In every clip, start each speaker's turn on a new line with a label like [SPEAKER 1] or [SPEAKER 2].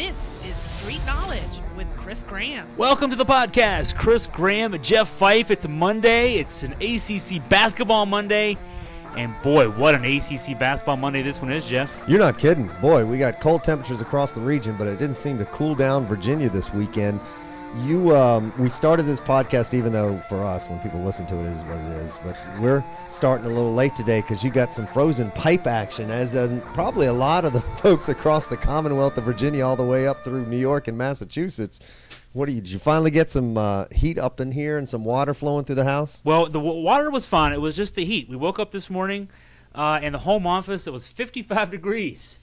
[SPEAKER 1] This is Street Knowledge with Chris Graham.
[SPEAKER 2] Welcome to the podcast, Chris Graham and Jeff Fife. It's Monday. It's an ACC basketball Monday. And boy, what an ACC basketball Monday this one is, Jeff.
[SPEAKER 3] You're not kidding. Boy, we got cold temperatures across the region, but it didn't seem to cool down Virginia this weekend. We started this podcast, even though for us, when people listen to it, is what it is. But we're starting a little late today because you got some frozen pipe action, as probably a lot of the folks across the Commonwealth of Virginia, all the way up through New York and Massachusetts. Did you finally get some heat up in here and some water flowing through the house?
[SPEAKER 2] Well, the water was fine. It was just the heat. We woke up this morning in the home office. It was 55 degrees.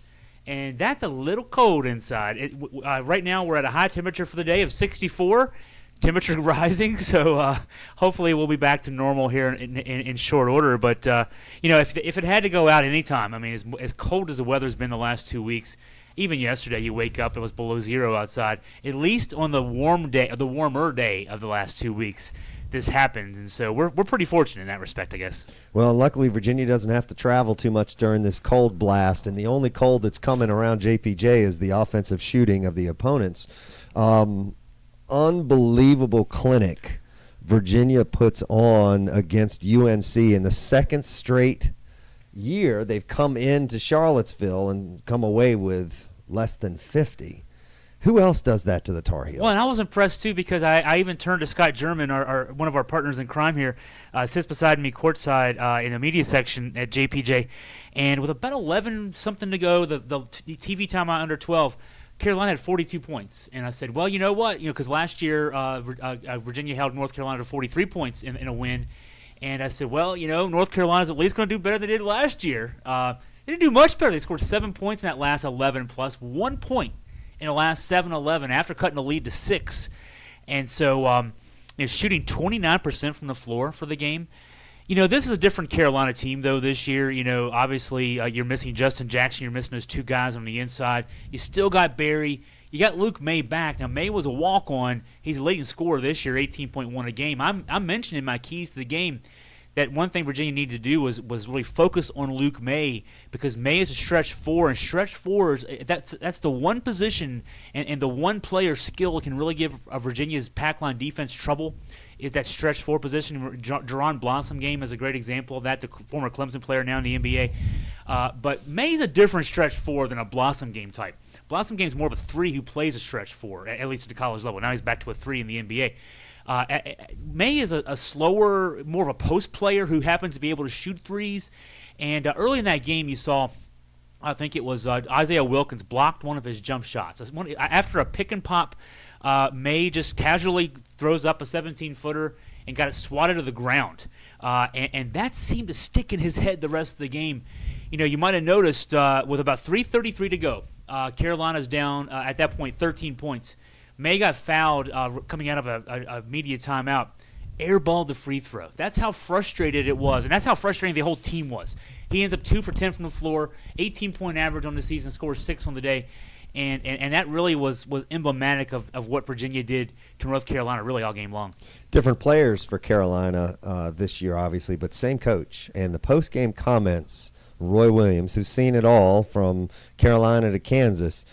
[SPEAKER 2] And that's a little cold inside. Right now we're at a high temperature for the day of 64. Temperature rising, so hopefully we'll be back to normal here in short order. But if it had to go out any time, I mean, as cold as the weather's been the last 2 weeks, even yesterday you wake up, it was below zero outside. At least on the warmer day of the last 2 weeks, this happens, and so we're pretty fortunate in that respect, I guess.
[SPEAKER 3] Well, luckily Virginia doesn't have to travel too much during this cold blast, and the only cold that's coming around JPJ is the offensive shooting of the opponents. Unbelievable clinic Virginia puts on against UNC in the second straight year. They've come into Charlottesville and come away with less than 50. Who else does that to the Tar Heels?
[SPEAKER 2] Well, and I was impressed, too, because I even turned to Scott German, one of our partners in crime here, sits beside me courtside in the media section at JPJ. And with about 11-something to go, the TV timeout under 12, Carolina had 42 points. And I said, well, you know what? Because last year Virginia held North Carolina to 43 points in a win. And I said, well, North Carolina's at least going to do better than they did last year. They didn't do much better. They scored 7 points in that last 11 plus 1 point in the last 7-11 after cutting the lead to 6. And so shooting 29% from the floor for the game. This is a different Carolina team, though, this year. Obviously you're missing Justin Jackson. You're missing those two guys on the inside. You still got Barry. You got Luke May back. Now, May was a walk-on. He's a leading scorer this year, 18.1 a game. I mentioned in my keys to the game that one thing Virginia needed to do was really focus on Luke May, because May is a stretch four, and stretch fours, that's the one position and the one player skill that can really give Virginia's pack line defense trouble is that stretch four position. Jaron Blossom game is a great example of that, the former Clemson player now in the NBA. But May's a different stretch four than a Blossom game type. Blossom game's more of a three who plays a stretch four, at least at the college level. Now he's back to a three in the NBA. May is a slower, more of a post player who happens to be able to shoot threes. And early in that game you saw, I think it was Isaiah Wilkins blocked one of his jump shots. After a pick and pop, May just casually throws up a 17-footer and got it swatted to the ground. And that seemed to stick in his head the rest of the game. You might have noticed with about 3:33 to go, Carolina's down at that point 13 points. May got fouled coming out of a media timeout, airballed the free throw. That's how frustrated it was, and that's how frustrating the whole team was. He ends up 2 for 10 from the floor, 18-point average on the season, scores 6 on the day, and that really was emblematic of what Virginia did to North Carolina really all game long.
[SPEAKER 3] Different players for Carolina this year, obviously, but same coach. And the post-game comments, Roy Williams, who's seen it all from Carolina to Kansas.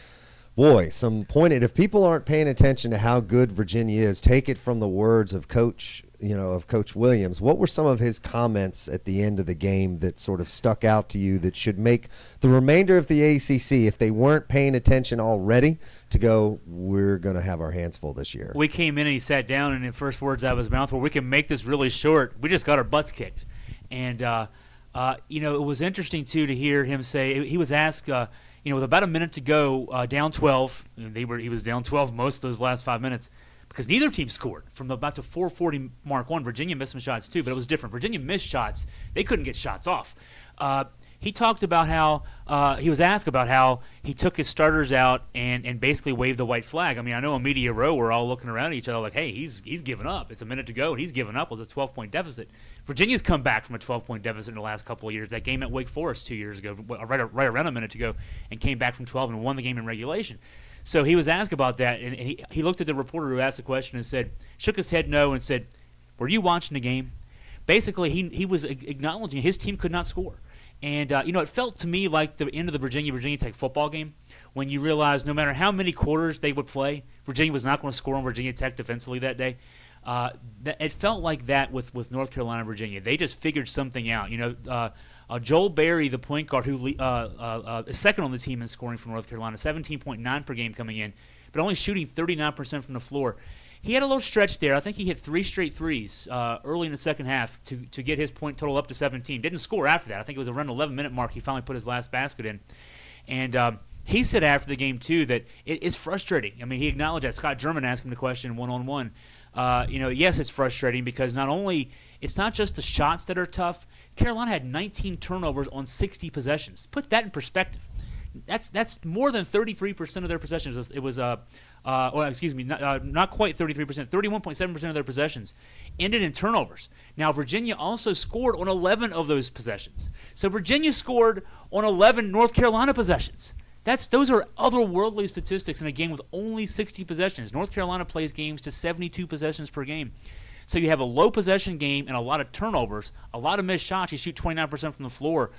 [SPEAKER 3] Boy, some pointed. If people aren't paying attention to how good Virginia is, take it from the words of Coach Williams. What were some of his comments at the end of the game that sort of stuck out to you that should make the remainder of the ACC, if they weren't paying attention already, to go, we're going to have our hands full this year?
[SPEAKER 2] We came in and he sat down, and the first words out of his mouth were, we can make this really short. We just got our butts kicked. And, it was interesting, too, to hear him say, he was asked, with about a minute to go, down 12, he was down 12 most of those last 5 minutes because neither team scored from about the 4:40 mark on. Virginia missed some shots too, but it was different. Virginia missed shots. They couldn't get shots off. He talked about how he was asked about how he took his starters out and basically waved the white flag. I mean, I know in media row we're all looking around at each other like, hey, he's giving up. It's a minute to go, and he's giving up with a 12-point deficit. Virginia's come back from a 12-point deficit in the last couple of years. That game at Wake Forest 2 years ago, right around a minute to go, and came back from 12 and won the game in regulation. So he was asked about that, and he looked at the reporter who asked the question and shook his head no and said, were you watching the game? Basically, he was acknowledging his team could not score. And, it felt to me like the end of the Virginia Tech football game when you realized no matter how many quarters they would play, Virginia was not going to score on Virginia Tech defensively that day. It felt like that with North Carolina and Virginia. They just figured something out. Joel Berry, the point guard, who is second on the team in scoring for North Carolina, 17.9 per game coming in, but only shooting 39% from the floor. He had a little stretch there. I think he hit 3 straight threes early in the second half to get his point total up to 17. Didn't score after that. I think it was around the 11-minute mark he finally put his last basket in. And he said after the game, too, that it is frustrating. I mean, he acknowledged that. Scott German asked him the question one-on-one. Yes, it's frustrating because it's not just the shots that are tough. Carolina had 19 turnovers on 60 possessions. Put that in perspective. That's more than 33% of their possessions. It was not quite 33%. 31.7% of their possessions ended in turnovers. Now Virginia also scored on 11 of those possessions. So Virginia scored on 11 North Carolina possessions. Those are otherworldly statistics in a game with only 60 possessions. North Carolina plays games to 72 possessions per game. So you have a low possession game and a lot of turnovers, a lot of missed shots. You shoot 29% from the floor.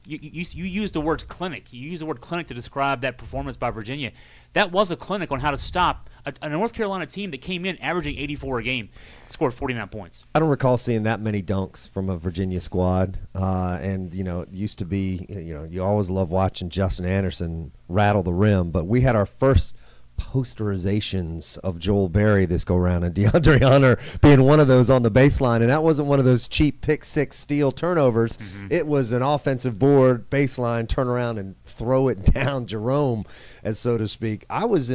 [SPEAKER 2] You use the word clinic. You use the word clinic to describe that performance by Virginia. That was a clinic on how to stop a North Carolina team that came in averaging 84 a game, scored 49 points.
[SPEAKER 3] I don't recall seeing that many dunks from a Virginia squad. And, it used to be, you always love watching Justin Anderson rattle the rim. But we had our first posterizations of Joel Berry this go round, and DeAndre Hunter being one of those on the baseline, and that wasn't one of those cheap pick six steal turnovers. It was an offensive board baseline, turn around and throw it down Jerome, as so to speak. I was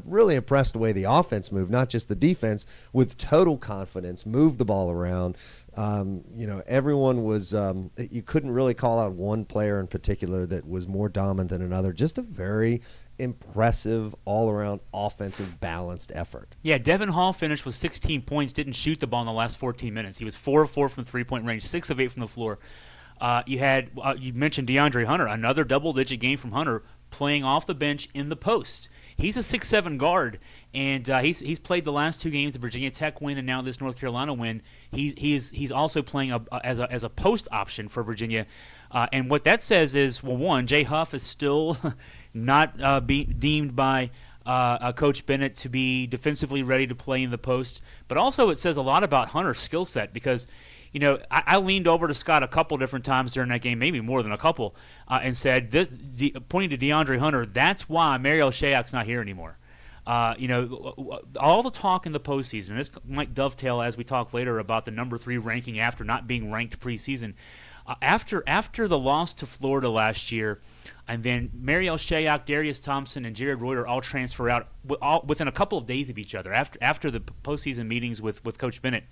[SPEAKER 3] really impressed the way the offense moved, not just the defense, with total confidence, moved the ball around. Everyone was you couldn't really call out one player in particular that was more dominant than another. Just a very impressive all-around offensive balanced effort.
[SPEAKER 2] Yeah, Devin Hall finished with 16 points, didn't shoot the ball in the last 14 minutes. He was 4 of 4 from three-point range, 6 of 8 from the floor. You mentioned DeAndre Hunter, another double-digit game from Hunter, playing off the bench in the post. He's a 6'7" guard, and he's played the last 2 games, the Virginia Tech win and now this North Carolina win. He's also playing as a post option for Virginia, and what that says is, well, one, Jay Huff is still not deemed by Coach Bennett to be defensively ready to play in the post, but also it says a lot about Hunter's skill set because. I leaned over to Scott a couple different times during that game, maybe more than a couple, and said, pointing to DeAndre Hunter, that's why Mariel Shayok's not here anymore. All the talk in the postseason, and this might dovetail as we talk later about the number 3 ranking after not being ranked preseason. After the loss to Florida last year, and then Mariel Shayok, Darius Thompson, and Jared Reuter all transfer out within a couple of days of each other after the postseason meetings with Coach Bennett.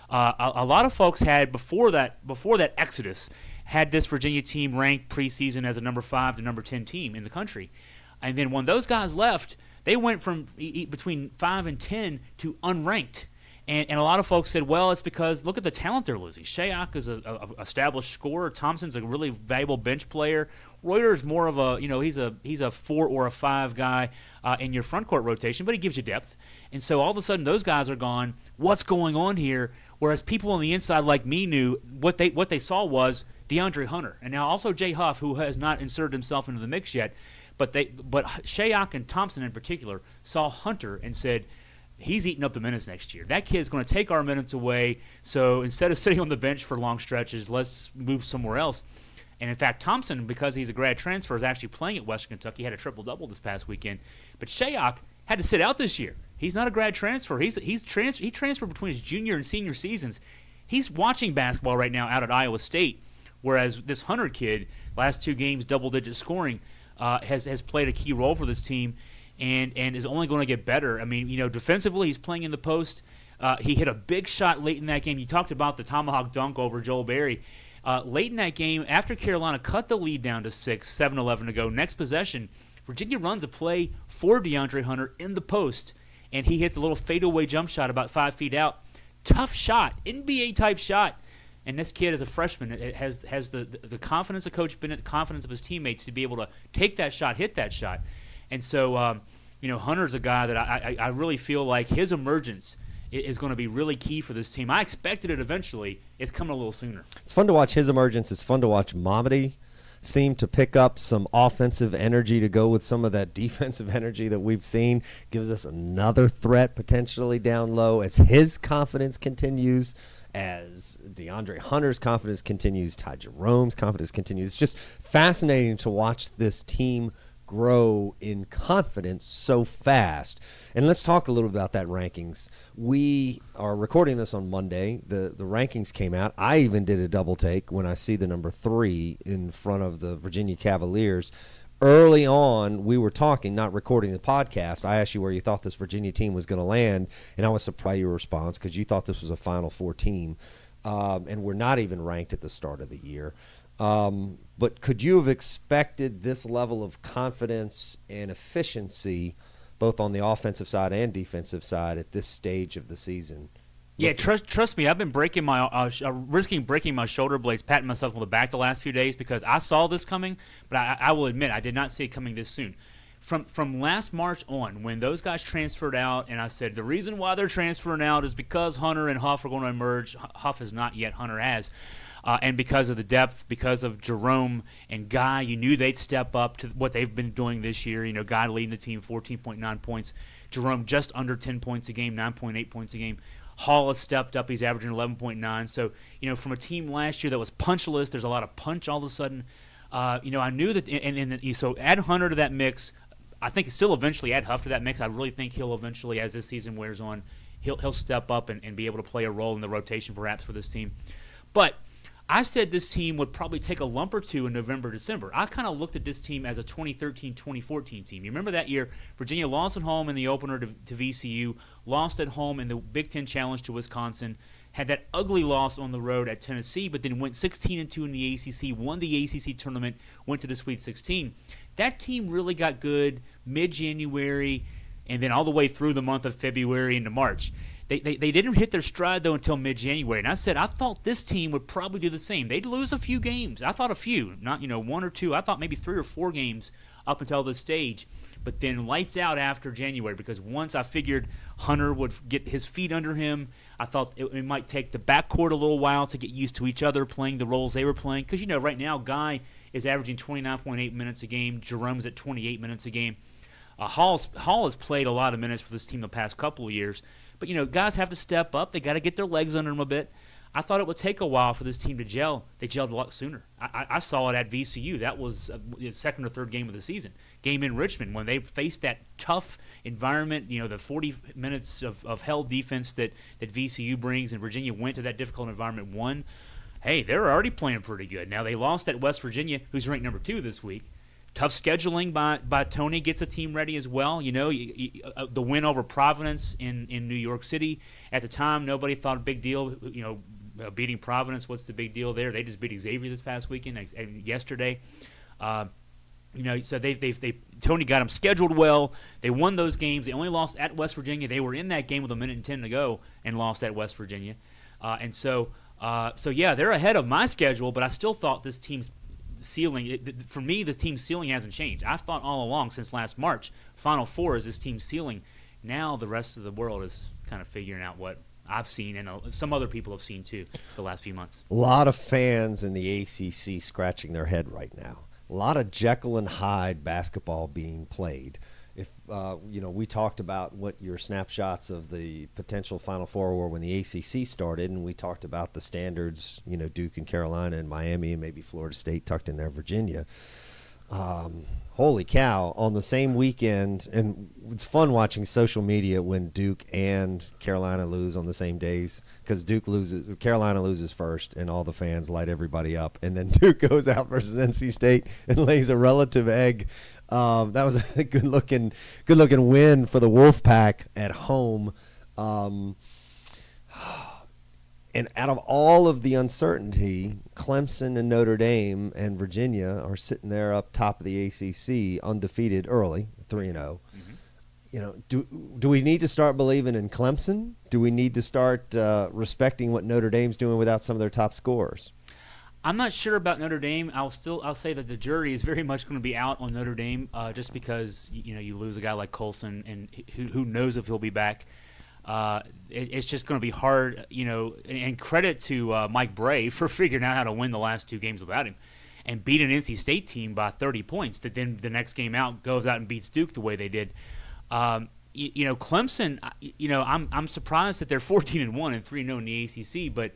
[SPEAKER 2] A lot of folks had before that exodus had this Virginia team ranked preseason as a number 5 to number 10 team in the country, and then when those guys left, they went from between 5 and 10 to unranked, and a lot of folks said, well, it's because look at the talent they're losing. Shayok is a established scorer. Thompson's a really valuable bench player. Reuter's more of a he's a 4 or a 5 guy in your front court rotation, but he gives you depth, and so all of a sudden those guys are gone. What's going on here? Whereas people on the inside like me knew what they saw was DeAndre Hunter, and now also Jay Huff, who has not inserted himself into the mix yet. But Shayok and Thompson in particular saw Hunter and said, he's eating up the minutes next year. That kid's going to take our minutes away. So instead of sitting on the bench for long stretches, let's move somewhere else. And in fact, Thompson, because he's a grad transfer, is actually playing at Western Kentucky. He had a triple-double this past weekend. But Shayok had to sit out this year. He's not a grad transfer. He transferred between his junior and senior seasons. He's watching basketball right now out at Iowa State, whereas this Hunter kid, last 2 games, double-digit scoring, has played a key role for this team and is only going to get better. I mean, defensively, he's playing in the post. He hit a big shot late in that game. You talked about the tomahawk dunk over Joel Berry. Late in that game, after Carolina cut the lead down to 6, 7-11 to go, next possession, Virginia runs a play for DeAndre Hunter in the post, and he hits a little fadeaway jump shot about 5 feet out. Tough shot, NBA-type shot. And this kid, as a freshman, has the confidence of Coach Bennett, the confidence of his teammates to be able to take that shot, hit that shot. And so, Hunter's a guy that I really feel like his emergence is going to be really key for this team. I expected it eventually. It's coming a little sooner.
[SPEAKER 3] It's fun to watch his emergence. It's fun to watch Mamadi seem to pick up some offensive energy to go with some of that defensive energy that we've seen. Gives us another threat potentially down low as his confidence continues, as DeAndre Hunter's confidence continues, Ty Jerome's confidence continues. It's just fascinating to watch this team grow in confidence so fast. And let's talk a little about that rankings. We are recording this on Monday. The rankings came out. I even did a double take when I see the number 3 in front of the Virginia Cavaliers. Early on, we were talking, not recording the podcast. I asked you where you thought this Virginia team was going to land, and I was surprised by your response because you thought this was a Final Four team, and we're not even ranked at the start of the year. But could you have expected this level of confidence and efficiency, both on the offensive side and defensive side, at this stage of the season?
[SPEAKER 2] Yeah, trust me. I've been risking breaking my shoulder blades, patting myself on the back the last few days because I saw this coming. But I will admit I did not see it coming this soon. From last March on, when those guys transferred out, and I said the reason why they're transferring out is because Hunter and Huff are going to emerge. Huff is not yet. Hunter has. And because of the depth, because of Jerome and Guy, you knew they'd step up to what they've been doing this year. You know, Guy leading the team 14.9 points. Jerome just under 10 points a game, 9.8 points a game. Hall has stepped up. He's averaging 11.9. So, you know, from a team last year that was punchless, there's a lot of punch all of a sudden. You know, I knew that, so add Hunter to that mix. I think still eventually add Huff to that mix. I really think he'll eventually, as this season wears on, he'll step up and be able to play a role in the rotation perhaps for this team. But I said this team would probably take a lump or two in November, December. I kind of looked at this team as a 2013-2014 team. You remember that year, Virginia lost at home in the opener to VCU, lost at home in the Big Ten Challenge to Wisconsin, had that ugly loss on the road at Tennessee, but then went 16-2 in the ACC, won the ACC tournament, went to the Sweet 16. That team really got good mid-January and then all the way through the month of February into March. They didn't hit their stride, though, until mid-January. And I said I thought this team would probably do the same. They'd lose a few games. I thought a few, not 1 or 2. I thought maybe 3 or 4 games up until this stage. But then lights out after January because once I figured Hunter would get his feet under him, I thought it might take the backcourt a little while to get used to each other playing the roles they were playing. Because, right now Guy is averaging 29.8 minutes a game. Jerome's at 28 minutes a game. Hall has played a lot of minutes for this team the past couple of years. But, guys have to step up. They got to get their legs under them a bit. I thought it would take a while for this team to gel. They gelled a lot sooner. I saw it at VCU. That was the second or third game of the season. Game in Richmond when they faced that tough environment, the 40 minutes of hell defense that VCU brings, and Virginia went to that difficult environment, won. Hey, they're already playing pretty good. Now they lost at West Virginia, who's ranked number 2 this week. Tough scheduling by Tony gets a team ready as well. The win over Providence in New York City. At the time, nobody thought a big deal. Beating Providence, what's the big deal there? They just beat Xavier this past weekend and yesterday. So Tony got them scheduled well. They won those games. They only lost at West Virginia. They were in that game with 1:10 to go and lost at West Virginia. So they're ahead of my schedule, but I still thought this team's ceiling, for me, the team's ceiling hasn't changed. I've thought all along since last March, Final Four is this team's ceiling. Now the rest of the world is kind of figuring out what I've seen and some other people have seen too the last few months.
[SPEAKER 3] A lot of fans in the ACC scratching their head right now. A lot of Jekyll and Hyde basketball being played. If we talked about what your snapshots of the potential Final Four were when the ACC started, and we talked about the standards, Duke and Carolina and Miami and maybe Florida State tucked in there, Virginia. Holy cow, on the same weekend, and it's fun watching social media when Duke and Carolina lose on the same days because Carolina loses first, and all the fans light everybody up, and then Duke goes out versus NC State and lays a relative egg. That was a good looking win for the Wolfpack at home. And out of all of the uncertainty, Clemson and Notre Dame and Virginia are sitting there up top of the ACC, undefeated early, 3-0. Mm-hmm. Do we need to start believing in Clemson? Do we need to start respecting what Notre Dame's doing without some of their top scorers?
[SPEAKER 2] I'm not sure about Notre Dame. I'll say that the jury is very much going to be out on Notre Dame just because you lose a guy like Colson and who knows if he'll be back. it's just going to be hard, and credit to Mike Bray for figuring out how to win the last 2 games without him and beat an NC State team by 30 points that then the next game out goes out and beats Duke the way they did. Clemson, I'm surprised that they're 14-1 and 3-0 in the ACC, but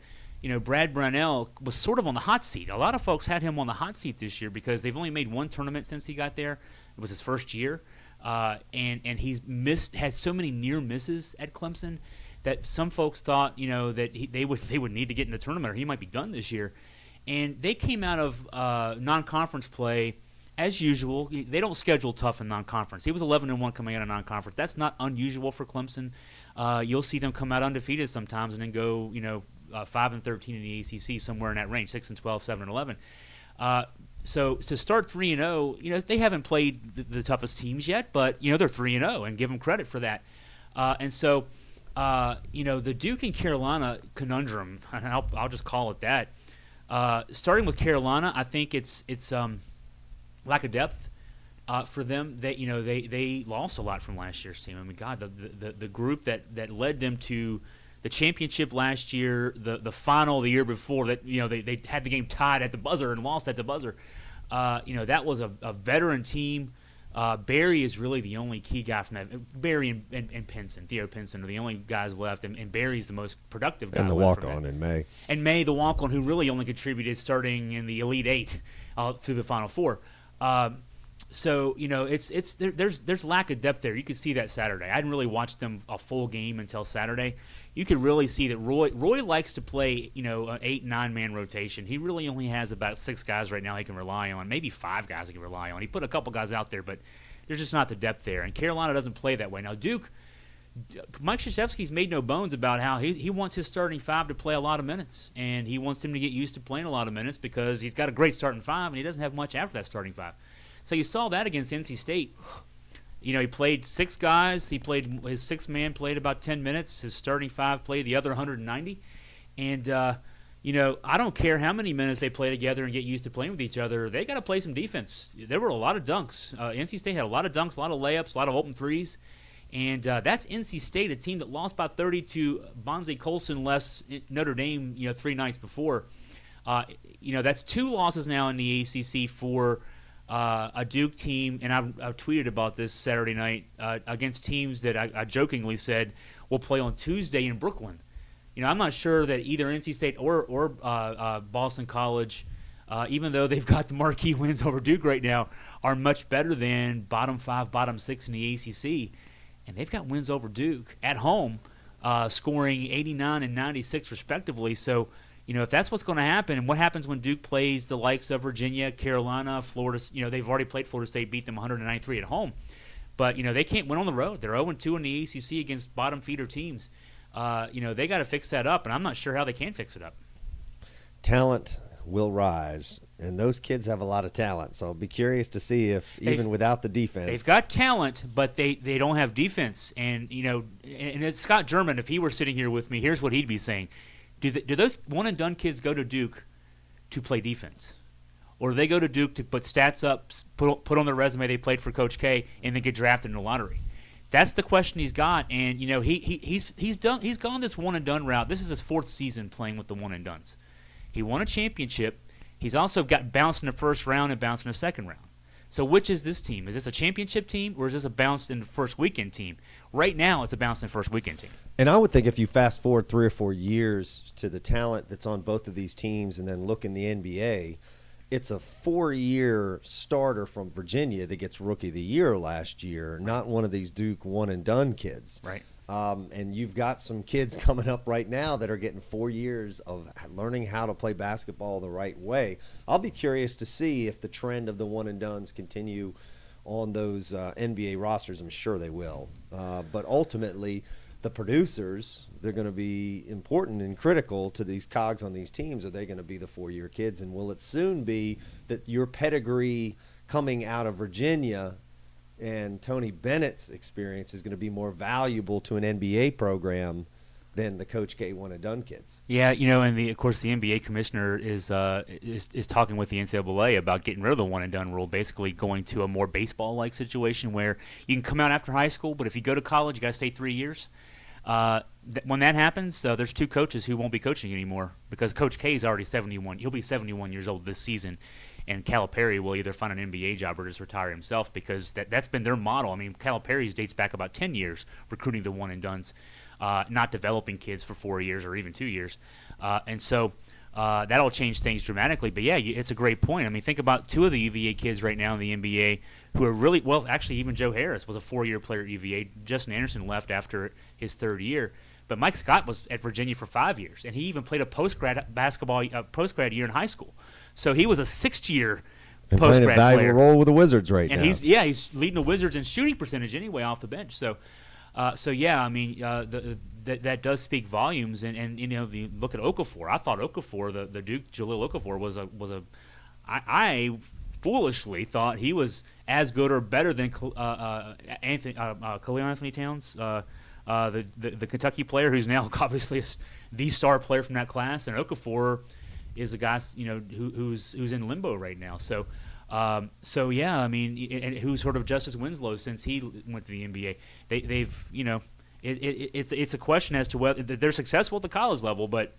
[SPEAKER 2] Brad Brownell was sort of on the hot seat. A lot of folks had him on the hot seat this year because they've only made 1 tournament since he got there. It was his first year, and he's had so many near misses at Clemson that some folks thought that they would need to get in the tournament or he might be done this year. And they came out of non-conference play as usual. They don't schedule tough in non-conference. He was 11-1 coming out of non-conference. That's not unusual for Clemson. You'll see them come out undefeated sometimes and then go 5-13 in the ACC, somewhere in that range, 6-12, 7-11. So to start 3-0, they haven't played the toughest teams yet, but they're 3-0, and give them credit for that. And so the Duke and Carolina conundrum, and I'll just call it that. Starting with Carolina, I think it's lack of depth for them. They lost a lot from last year's team. I mean, God, the group that led them to the championship last year, the final the year before, that they had the game tied at the buzzer and lost at the buzzer. That was a veteran team. Barry is really the only key guy from that. Barry and Pinson, Theo Pinson, are the only guys left, and Barry's the most productive guy.
[SPEAKER 3] And the
[SPEAKER 2] left
[SPEAKER 3] walk-on in May.
[SPEAKER 2] And May, the walk-on, who really only contributed starting in the Elite Eight through the Final Four. So there's lack of depth there. You could see that Saturday. I didn't really watch them a full game until Saturday. You could really see that Roy likes to play an 8-9 man rotation. He really only has about 6 guys right now he can rely on, maybe 5 guys he can rely on. He put a couple guys out there, but there's just not the depth there. And Carolina doesn't play that way. Now Duke, Mike Krzyzewski's made no bones about how he wants his starting 5 to play a lot of minutes, and he wants him to get used to playing a lot of minutes because he's got a great starting 5 and he doesn't have much after that starting 5. So you saw that against NC State. He played 6 guys. His 6th man played about 10 minutes. His starting 5 played the other 190. And, I don't care how many minutes they play together and get used to playing with each other. They got to play some defense. There were a lot of dunks. NC State had a lot of dunks, a lot of layups, a lot of open threes. And that's NC State, a team that lost by 30 to Bonzie Colson less Notre Dame, 3 nights before. That's 2 losses now in the ACC for a Duke team, and I've tweeted about this Saturday night, against teams that I jokingly said will play on Tuesday in Brooklyn. I'm not sure that either NC State or Boston College, even though they've got the marquee wins over Duke right now, are much better than bottom 5, bottom 6 in the ACC. And they've got wins over Duke at home, scoring 89 and 96 respectively. So, if that's what's going to happen, and what happens when Duke plays the likes of Virginia, Carolina, Florida, they've already played Florida State, beat them 193 at home. But, they can't win on the road. They're 0-2 in the ACC against bottom feeder teams. They got to fix that up, and I'm not sure how they can fix it up.
[SPEAKER 3] Talent will rise, and those kids have a lot of talent. So I'll be curious to see if, even without the defense.
[SPEAKER 2] They've got talent, but they don't have defense. And, and it's Scott German, if he were sitting here with me, here's what he'd be saying. Do those one-and-done kids go to Duke to play defense? Or do they go to Duke to put stats up, put on their resume they played for Coach K, and then get drafted in the lottery? That's the question he's got, and he's gone this one-and-done route. This is his 4th season playing with the one-and-dones. He won a championship. He's also got bounced in the first round and bounced in the second round. So which is this team? Is this a championship team, or is this a bounced in the first weekend team? Right now, it's a bounced in the first weekend team.
[SPEAKER 3] And I would think if you fast forward 3 or 4 years to the talent that's on both of these teams and then look in the NBA, it's a 4-year starter from Virginia that gets Rookie of the Year last year, not one of these Duke one-and-done kids.
[SPEAKER 2] Right.
[SPEAKER 3] And you've got some kids coming up right now that are getting 4 years of learning how to play basketball the right way. I'll be curious to see if the trend of the one-and-dones continue on those NBA rosters. I'm sure they will. But ultimately, the producers, they're going to be important and critical to these cogs on these teams. Are they going to be the 4-year kids? And will it soon be that your pedigree coming out of Virginia and Tony Bennett's experience is going to be more valuable to an NBA program than the Coach K one-and-done kids?
[SPEAKER 2] Yeah, and of course the NBA commissioner is talking with the NCAA about getting rid of the one-and-done rule, basically going to a more baseball-like situation where you can come out after high school, but if you go to college, you got to stay 3 years. When that happens, there's two coaches who won't be coaching anymore because Coach K is already 71. He'll be 71 years old this season, and Calipari will either find an NBA job or just retire himself because that's been their model. I mean, Calipari's dates back about 10 years, recruiting the one-and-dones, not developing kids for 4 years or even 2 years. And so that'll change things dramatically. But, yeah, it's a great point. I mean, think about two of the UVA kids right now in the NBA who are really – well, actually, even Joe Harris was a 4-year player at UVA. Justin Anderson left after his third year. But Mike Scott was at Virginia for 5 years, and he even played a postgrad year in high school. So he was a 6th-year postgrad player.
[SPEAKER 3] Playing a valuable role with the Wizards right now.
[SPEAKER 2] And he's leading the Wizards in shooting percentage anyway off the bench. So yeah, I mean that does speak volumes. And look at Okafor. I thought Okafor, the Duke Jahlil Okafor I foolishly thought he was as good or better than Khalil Anthony Towns. The Kentucky player who's now obviously the star player from that class, and Okafor is a guy who's in limbo right now. So yeah, I mean, and who's sort of Justice Winslow since he went to the NBA. It's a question as to whether they're successful at the college level, but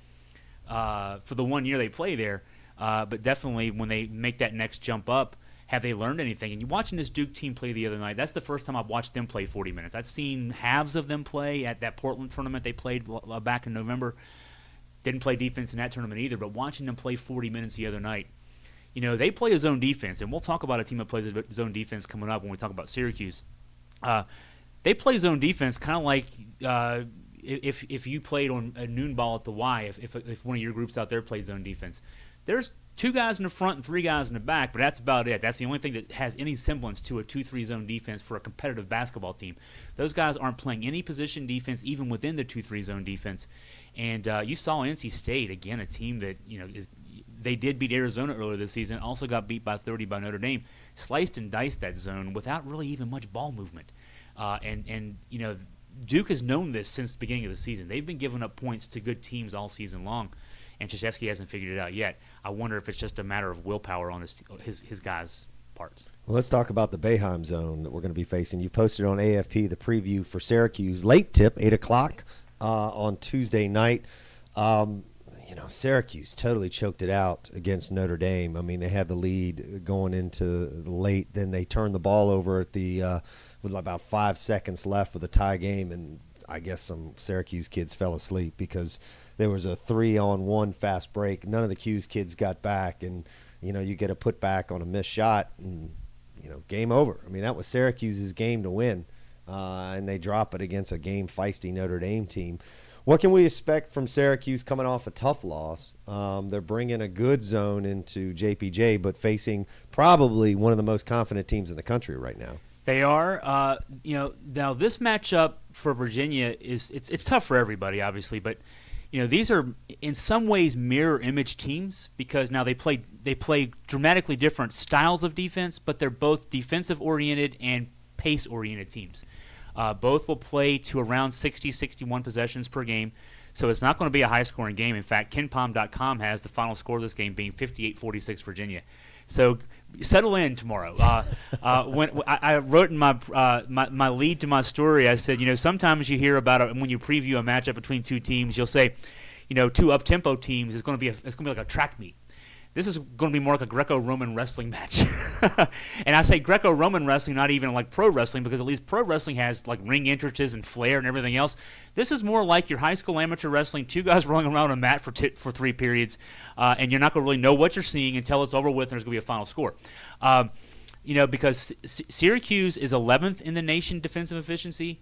[SPEAKER 2] for the 1 year they play there, but definitely when they make that next jump up. Have they learned anything? And you're watching this Duke team play the other night. That's the first time I've watched them play 40 minutes. I've seen halves of them play at that Portland tournament they played back in November. Didn't play defense in that tournament either, but watching them play 40 minutes the other night, they play a zone defense, and we'll talk about a team that plays a zone defense coming up when we talk about Syracuse. They play zone defense kind of like if you played on a noon ball at the Y, if one of your groups out there played zone defense. There's 2 guys in the front and 3 guys in the back, but that's about it. That's the only thing that has any semblance to a 2-3 zone defense for a competitive basketball team. Those guys aren't playing any position defense, even within the 2-3 zone defense. And you saw NC State, again, a team that they did beat Arizona earlier this season, also got beat by 30 by Notre Dame, sliced and diced that zone without really even much ball movement. And Duke has known this since the beginning of the season. They've been giving up points to good teams all season long. And Krzyzewski hasn't figured it out yet. I wonder if it's just a matter of willpower on his guys' parts.
[SPEAKER 3] Well, let's talk about the Boeheim zone that we're going to be facing. You posted on AFP the preview for Syracuse. Late tip, 8 o'clock on Tuesday night. Syracuse totally choked it out against Notre Dame. I mean, they had the lead going into late. Then they turned the ball over at with about 5 seconds left with a tie game, and I guess some Syracuse kids fell asleep because there was a 3-on-1 fast break. None of the Q's kids got back, and you get a putback on a missed shot, and game over. I mean, that was Syracuse's game to win, and they drop it against a game feisty Notre Dame team. What can we expect from Syracuse coming off a tough loss? They're bringing a good zone into JPJ, but facing probably one of the most confident teams in the country right now.
[SPEAKER 2] They are. Now this matchup for Virginia it's tough for everybody, obviously, but these are in some ways mirror image teams because now they play dramatically different styles of defense, but they're both defensive oriented and pace oriented teams. Both will play to around 60, 61 possessions per game, so it's not going to be a high scoring game. In fact, KenPom.com has the final score of this game being 58-46 Virginia. So settle in tomorrow. When I wrote in my lead to my story, I said, sometimes you hear about when you preview a matchup between two teams, you'll say, two up-tempo teams is going to be like a track meet. This is going to be more like a Greco-Roman wrestling match. And I say Greco-Roman wrestling, not even like pro wrestling, because at least pro wrestling has like ring entrances and flair and everything else. This is more like your high school amateur wrestling, 2 guys rolling around a mat for 3 periods, and you're not going to really know what you're seeing until it's over with and there's going to be a final score. Because Syracuse is 11th in the nation defensive efficiency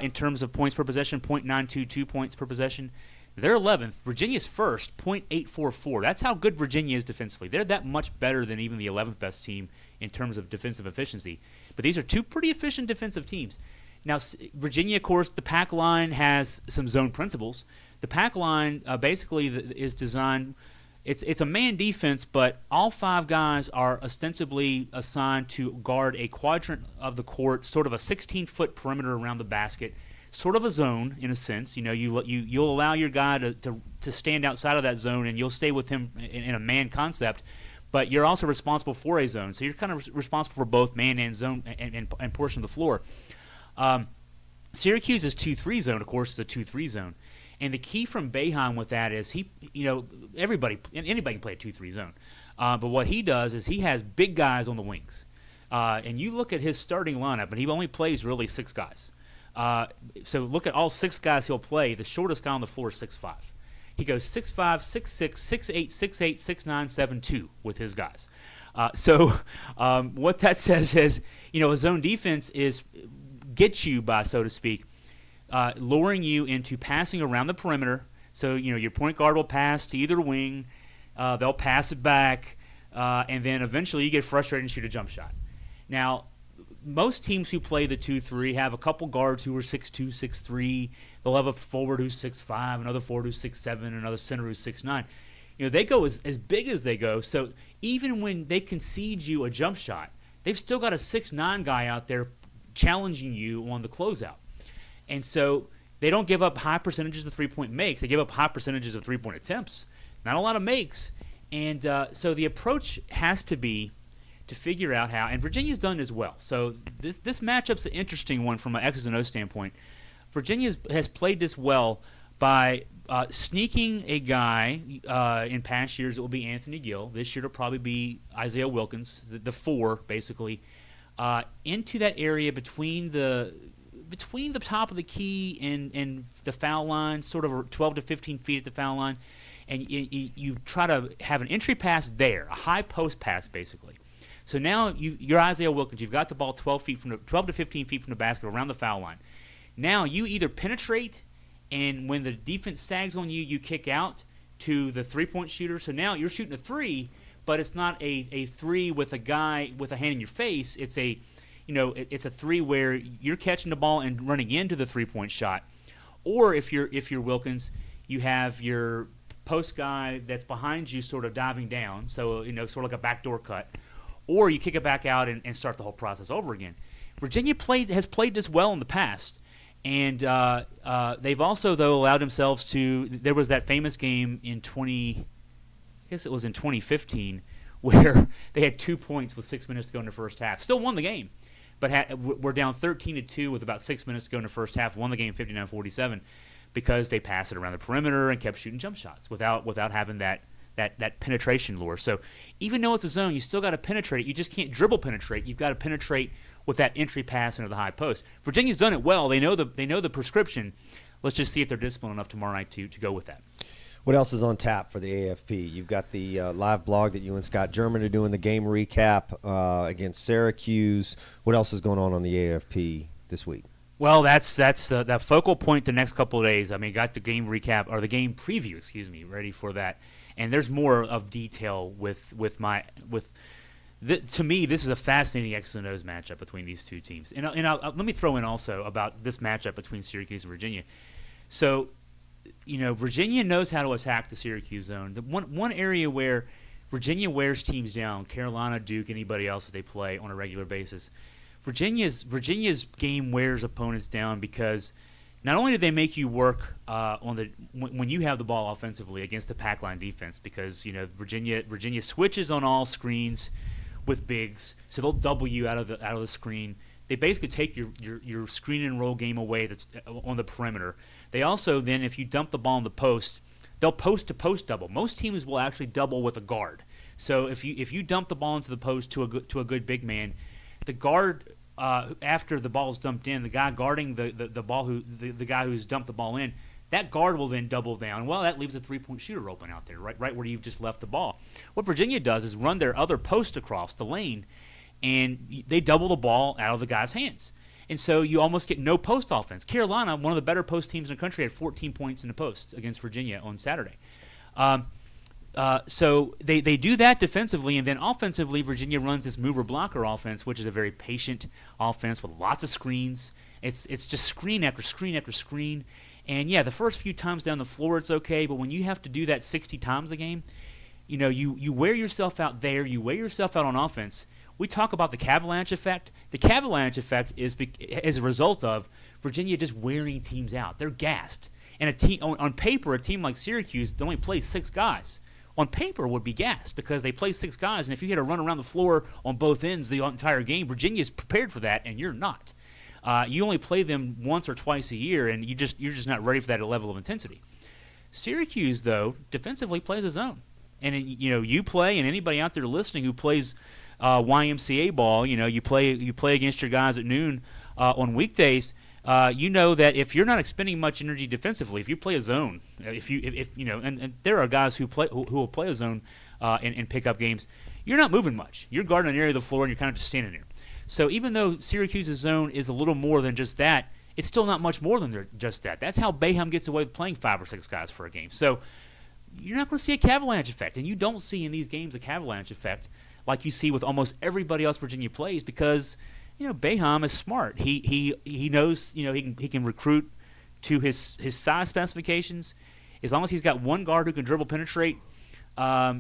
[SPEAKER 2] in terms of points per possession, .922 points per possession. They're 11th. Virginia's first, .844. That's how good Virginia is defensively. They're that much better than even the 11th best team in terms of defensive efficiency. But these are 2 pretty efficient defensive teams. Now, Virginia, of course, the pack line has some zone principles. The pack line basically is designed – it's a man defense, but all 5 guys are ostensibly assigned to guard a quadrant of the court, sort of a 16-foot perimeter around the basket, sort of a zone in a sense. You'll allow your guy to stand outside of that zone, and you'll stay with him in a man concept, but you're also responsible for a zone. So you're kind of responsible for both man and zone and portion of the floor. Syracuse's 2-3 zone, of course, is a 2-3 zone. And the key from Boeheim with that is anybody can play a 2-3 zone. But what he does is he has big guys on the wings. And you look at his starting lineup, and he only plays really 6 guys. So look at all 6 guys he'll play. The shortest guy on the floor is 6'5". He goes 6'5", 6'6", 6'8", 6'8", 6'9", 7'2" with his guys. So what that says is, a zone defense gets you by, so to speak, luring you into passing around the perimeter. So, your point guard will pass to either wing. They'll pass it back. And then eventually you get frustrated and shoot a jump shot. Now, most teams who play the 2-3 have a couple guards who are 6'2", 6'3". They'll have a forward who's 6'5", another forward who's 6'7", another center who's 6'9". They go as big as they go. So even when they concede you a jump shot, they've still got a 6'9" guy out there challenging you on the closeout. And so they don't give up high percentages of three-point makes. They give up high percentages of three-point attempts. Not a lot of makes. And so the approach has to be to figure out how, and Virginia's done as well. So this matchup's an interesting one from an X's and O's standpoint. Virginia has played this well by sneaking a guy. In past years, it will be Anthony Gill. This year, it'll probably be Isaiah Wilkins, the 4, basically, into that area between the top of the key and the foul line, sort of 12 to 15 feet at the foul line, and you try to have an entry pass there, a high post pass, basically. So now you're Isaiah Wilkins. You've got the ball 12 to 15 feet from the basket around the foul line. Now you either penetrate, and when the defense sags on you, you kick out to the three-point shooter. So now you're shooting a 3, but it's not a 3 with a guy with a hand in your face. It's it's a 3 where you're catching the ball and running into the three-point shot. Or if you're Wilkins, you have your post guy that's behind you sort of diving down, so sort of like a backdoor cut. Or you kick it back out and start the whole process over again. Virginia has played this well in the past, and they've also, though, allowed themselves to. There was that famous game in 2015, where they had 2 points with 6 minutes to go in the first half. Still won the game, but were down 13-2 with about 6 minutes to go in the first half. Won the game 59-47 because they passed it around the perimeter and kept shooting jump shots without having that penetration lure. So even though it's a zone, you still got to penetrate. You just can't dribble penetrate. You've got to penetrate with that entry pass into the high post. Virginia's done it well. They know the prescription. Let's just see if they're disciplined enough tomorrow night to go with that.
[SPEAKER 3] What else is on tap for the AFP? You've got the live blog that you and Scott German are doing, the game recap against Syracuse. What else is going on the AFP this week?
[SPEAKER 2] Well, that's the focal point the next couple of days. I mean, got the game recap, or the game preview, ready for that. And there's more of detail to me, this is a fascinating X and O's matchup between these two teams. And let me throw in also about this matchup between Syracuse and Virginia. So, Virginia knows how to attack the Syracuse zone. The one area where Virginia wears teams down, Carolina, Duke, anybody else that they play on a regular basis, Virginia's game wears opponents down because not only do they make you work when you have the ball offensively against the pack line defense, because Virginia switches on all screens with bigs, so they'll double you out of the screen. They basically take your screen and roll game away that's on the perimeter. They also then, if you dump the ball in the post, they'll post to post double. Most teams will actually double with a guard. So if you dump the ball into the post to a good big man, the guard. After the ball is dumped in, the guy guarding the ball, the guy who's dumped the ball in, that guard will then double down. Well, that leaves a three-point shooter open out there, right where you've just left the ball. What Virginia does is run their other post across the lane, and they double the ball out of the guy's hands. And so you almost get no post offense. Carolina, one of the better post teams in the country, had 14 points in the post against Virginia on Saturday. So they do that defensively, and then offensively, Virginia runs this mover blocker offense, which is a very patient offense with lots of screens. It's just screen after screen after screen. And yeah, the first few times down the floor it's okay, but when you have to do that 60 times a game, you wear yourself out there. You wear yourself out on offense. We talk about the Cavalanche effect. The Cavalanche effect is as a result of Virginia just wearing teams out. They're gassed. And a team on paper, a team like Syracuse only plays 6 guys. On paper would be gassed because they play 6 guys, and if you had to run around the floor on both ends the entire game, Virginia's prepared for that, and you're not. You only play them once or twice a year, and you're just not ready for that level of intensity. Syracuse, though, defensively plays a zone, and you play, and anybody out there listening who plays YMCA ball, you play against your guys at noon on weekdays. You know that if you're not expending much energy defensively, if you play a zone, and there are guys who will play a zone and pick up games, you're not moving much. You're guarding an area of the floor, and you're kind of just standing there. So even though Syracuse's zone is a little more than just that, it's still not much more than just that. That's how Boeheim gets away with playing 5 or 6 guys for a game. So you're not going to see a Cavalanche effect, and you don't see in these games a Cavalanche effect like you see with almost everybody else Virginia plays, because Boeheim is smart. He knows he can recruit to his size specifications. As long as he's got one guard who can dribble penetrate,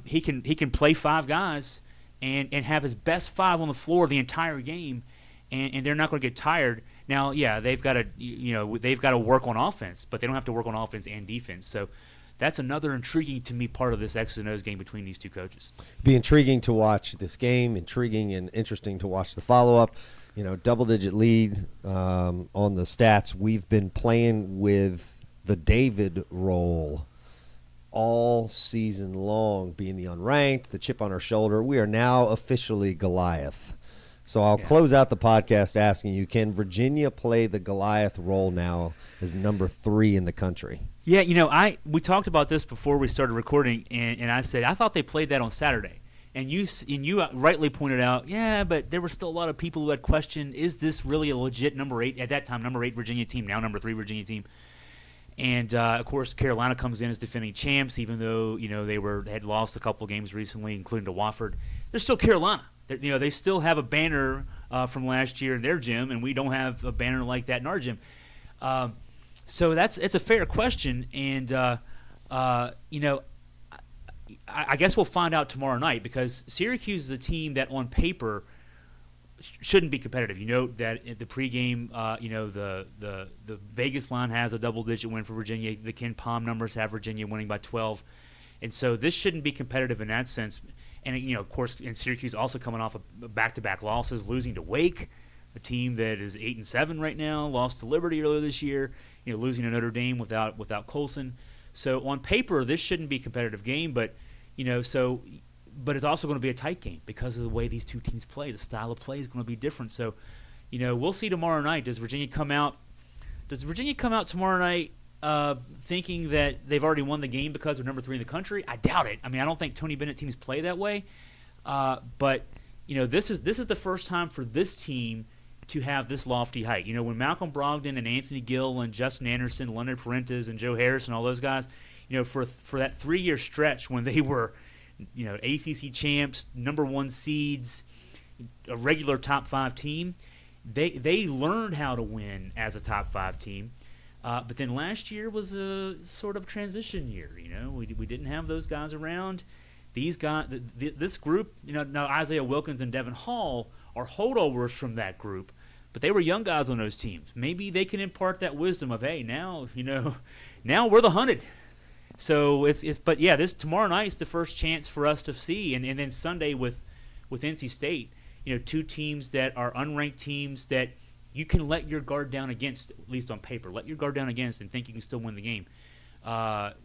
[SPEAKER 2] he can play 5 guys and have his best 5 on the floor the entire game, and they're not going to get tired. Now, yeah, they've got to work on offense, but they don't have to work on offense and defense. So that's another intriguing to me part of this X's and O's game between these two coaches.
[SPEAKER 3] Be intriguing to watch this game, intriguing and interesting to watch the follow-up. Double-digit lead on the stats. We've been playing with the David role all season long, being the unranked, the chip on our shoulder. We are now officially Goliath. So I'll close out the podcast asking you, can Virginia play the Goliath role now as number 3 in the country?
[SPEAKER 2] Yeah, we talked about this before we started recording, and I said I thought they played that on Saturday. And you rightly pointed out, but there were still a lot of people who had questioned, is this really a legit number 8, at that time, number 8 Virginia team, now number 3 Virginia team? And, of course, Carolina comes in as defending champs, even though, they had lost a couple games recently, including to Wofford. They're still Carolina. They still have a banner from last year in their gym, and we don't have a banner like that in our gym. So it's a fair question, and, I guess we'll find out tomorrow night, because Syracuse is a team that on paper shouldn't be competitive. You know that at the pregame, the Vegas line has a double-digit win for Virginia. The Ken Palm numbers have Virginia winning by 12. And so this shouldn't be competitive in that sense. And, of course, in Syracuse also coming off of back-to-back losses, losing to Wake, a team that is 8-7 right now, lost to Liberty earlier this year, losing to Notre Dame without Colson. So on paper, this shouldn't be a competitive game, but it's also going to be a tight game because of the way these two teams play. The style of play is going to be different. So, we'll see tomorrow night. Does Virginia come out tomorrow night thinking that they've already won the game because they're number 3 in the country? I doubt it. I mean, I don't think Tony Bennett teams play that way. But this is the first time for this team to have this lofty height. When Malcolm Brogdon and Anthony Gill and Justin Anderson, Leonard Parentes and Joe Harris and all those guys, for that 3-year stretch when they were, ACC champs, number 1 seeds, a regular top 5 team, they learned how to win as a top 5 team. But then last year was a sort of transition year. We didn't have those guys around. These guys, this group, now Isaiah Wilkins and Devin Hall are holdovers from that group, but they were young guys on those teams. Maybe they can impart that wisdom of, hey, now we're the hunted. So this tomorrow night is the first chance for us to see, and then Sunday with NC State, 2 teams that are unranked teams that you can let your guard down against, at least on paper. Let your guard down against and think you can still win the game.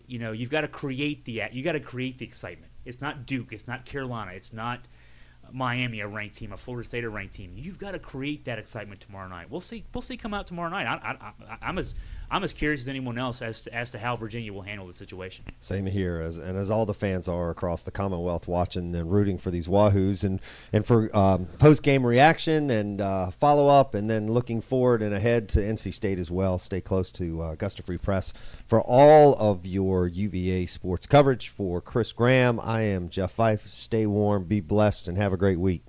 [SPEAKER 2] You've got to create the excitement. It's not Duke. It's not Carolina. It's not Miami, a ranked team, a Florida State, a ranked team. You've got to create that excitement tomorrow night. We'll see. Come out tomorrow night. I'm as curious as anyone else as to how Virginia will handle the situation.
[SPEAKER 3] Same here, as all the fans are across the Commonwealth, watching and rooting for these Wahoos and for post game reaction and follow up, and then looking forward and ahead to NC State as well. Stay close to Augusta Free Press for all of your UVA sports coverage. For Chris Graham, I am Jeff Fife. Stay warm, be blessed, and have a great week.